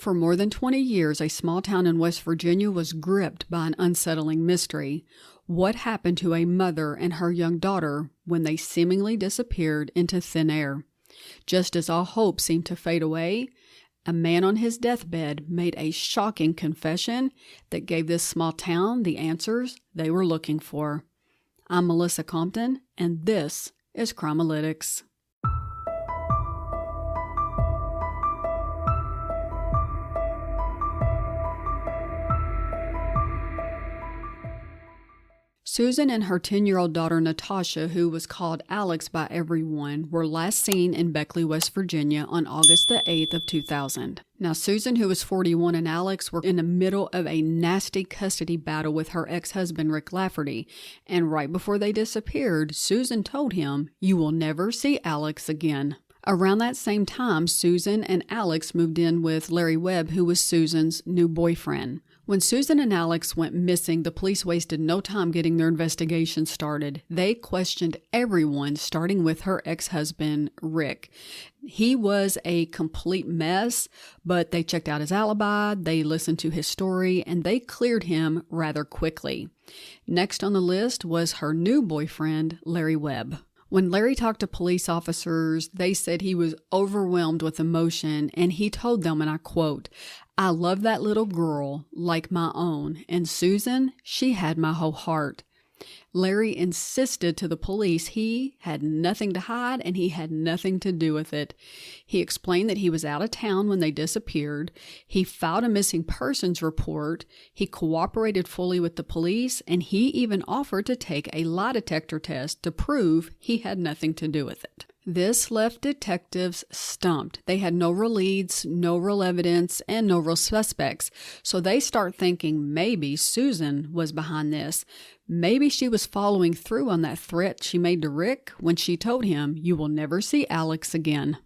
For more than 20 years, a small town in West Virginia was gripped by an unsettling mystery. What happened to a mother and her young daughter when they seemingly disappeared into thin air? Just as all hope seemed to fade away, a man on his deathbed made a shocking confession that gave this small town the answers they were looking for. I'm Melissa Compton, and this is Crimealytics. Susan and her 10-year-old daughter Natasha, who was called Alex by everyone, were last seen in Beckley, West Virginia on August the 8th of 2000. Now, Susan, who was 41, and Alex were in the middle of a nasty custody battle with her ex-husband, Rick Lafferty. And right before they disappeared, Susan told him, "You will never see Alex again." Around that same time, Susan and Alex moved in with Larry Webb, who was Susan's new boyfriend. When Susan and Alex went missing, the police wasted no time getting their investigation started. They questioned everyone, starting with her ex-husband, Rick. He was a complete mess, but they checked out his alibi, they listened to his story, and they cleared him rather quickly. Next on the list was her new boyfriend, Larry Webb. When Larry talked to police officers, they said he was overwhelmed with emotion, and he told them, and I quote, "I love that little girl like my own, and Susan, she had my whole heart." Larry insisted to the police he had nothing to hide and he had nothing to do with it. He explained that he was out of town when they disappeared. He filed a missing persons report. He cooperated fully with the police, and he even offered to take a lie detector test to prove he had nothing to do with it. This left detectives stumped. They had no real leads, no real evidence, and no real suspects. So they start thinking maybe Susan was behind this. Maybe she was following through on that threat she made to Rick when she told him, "You will never see Alex again."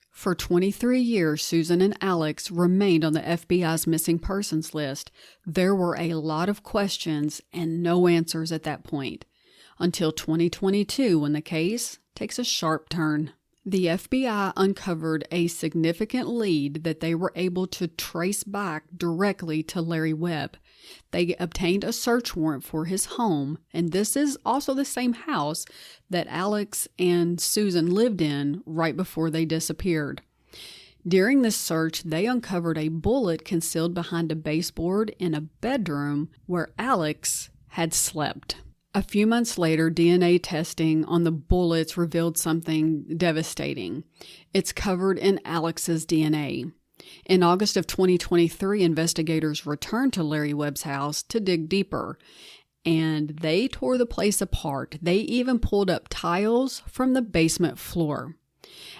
For 23 years, Susan and Alex remained on the FBI's missing persons list. There were a lot of questions and no answers at that point. Until 2022, when the case takes a sharp turn. The FBI uncovered a significant lead that they were able to trace back directly to Larry Webb. They obtained a search warrant for his home, and this is also the same house that Alex and Susan lived in right before they disappeared. During this search, they uncovered a bullet concealed behind a baseboard in a bedroom where Alex had slept. A few months later, DNA testing on the bullets revealed something devastating. It's covered in Alex's DNA. In August of 2023, investigators returned to Larry Webb's house to dig deeper, and they tore the place apart. They even pulled up tiles from the basement floor.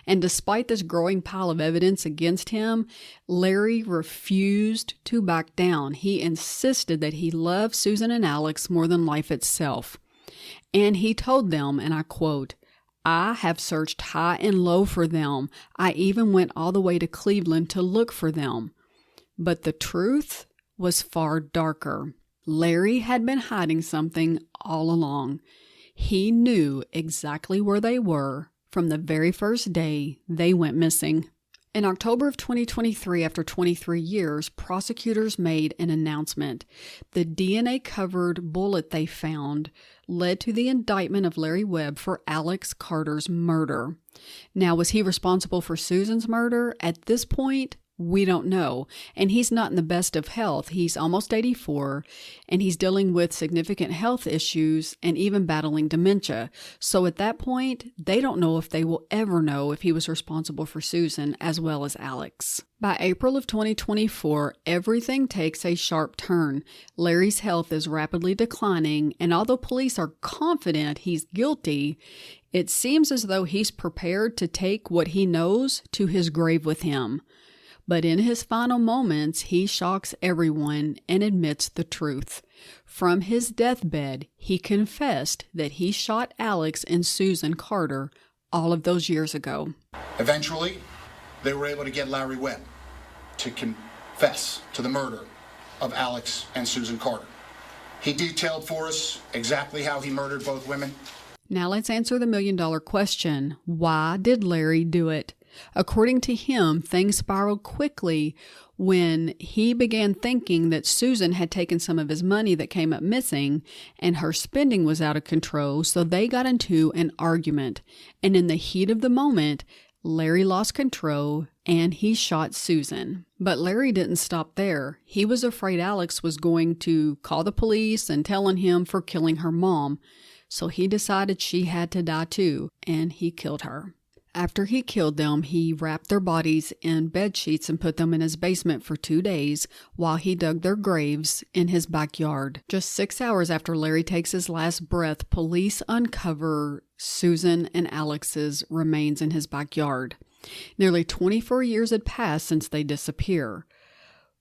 And despite this growing pile of evidence against him, Larry refused to back down. He insisted that he loved Susan and Alex more than life itself. And he told them, and I quote, "I have searched high and low for them. I even went all the way to Cleveland to look for them." But the truth was far darker. Larry had been hiding something all along. He knew exactly where they were from the very first day they went missing. In October of 2023, after 23 years, prosecutors made an announcement. The DNA-covered bullet they found led to the indictment of Larry Webb for Alex Carter's murder. Now, was he responsible for Susan's murder? At this point, we don't know. And he's not in the best of health. He's almost 84, and he's dealing with significant health issues and even battling dementia. So at that point, they don't know if they will ever know if he was responsible for Susan as well as Alex. By April of 2024, everything takes a sharp turn. Larry's health is rapidly declining, and although police are confident he's guilty, it seems as though he's prepared to take what he knows to his grave with him. But in his final moments, he shocks everyone and admits the truth. From his deathbed, he confessed that he shot Alex and Susan Carter all of those years ago. Eventually, they were able to get Larry Webb to confess to the murder of Alex and Susan Carter. He detailed for us exactly how he murdered both women. Now let's answer the million-dollar question. Why did Larry do it? According to him, things spiraled quickly when he began thinking that Susan had taken some of his money that came up missing and her spending was out of control, so they got into an argument. And in the heat of the moment, Larry lost control and he shot Susan. But Larry didn't stop there. He was afraid Alex was going to call the police and tell on him for killing her mom. So he decided she had to die too, and he killed her. After he killed them, he wrapped their bodies in bed sheets and put them in his basement for 2 days while he dug their graves in his backyard. Just 6 hours after Larry takes his last breath, police uncover Susan and Alex's remains in his backyard. Nearly 24 years had passed since they disappear.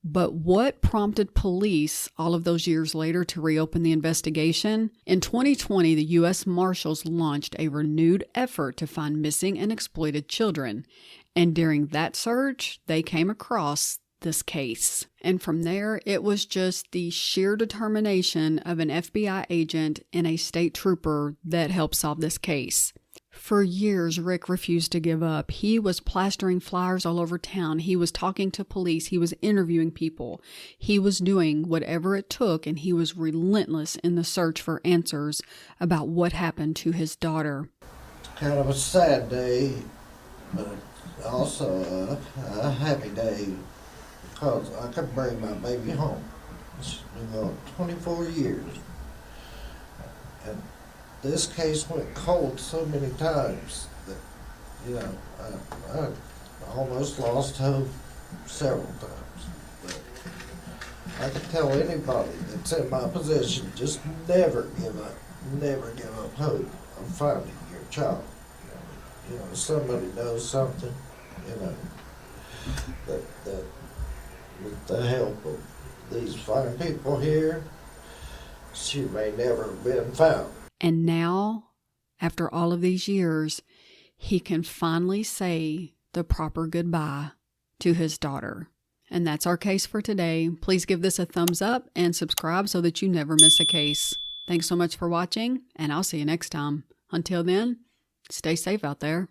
But what prompted police all of those years later to reopen the investigation? In 2020, the U.S. Marshals launched a renewed effort to find missing and exploited children. And during that search, they came across this case. And from there, it was just the sheer determination of an FBI agent and a state trooper that helped solve this case. For years, Rick refused to give up. He was plastering flyers all over town. He was talking to police. He was interviewing people. He was doing whatever it took, and he was relentless in the search for answers about what happened to his daughter. Kind of a sad day, but also a happy day because I could bring my baby home. It's been going 24 years. And this case went cold so many times that, I almost lost hope several times. But I can tell anybody that's in my position, just never give up. Never give up hope of finding your child. Somebody knows something, that with the help of these fine people here, she may never have been found. And now, after all of these years, he can finally say the proper goodbye to his daughter. And that's our case for today. Please give this a thumbs up and subscribe so that you never miss a case. Thanks so much for watching, and I'll see you next time. Until then, stay safe out there.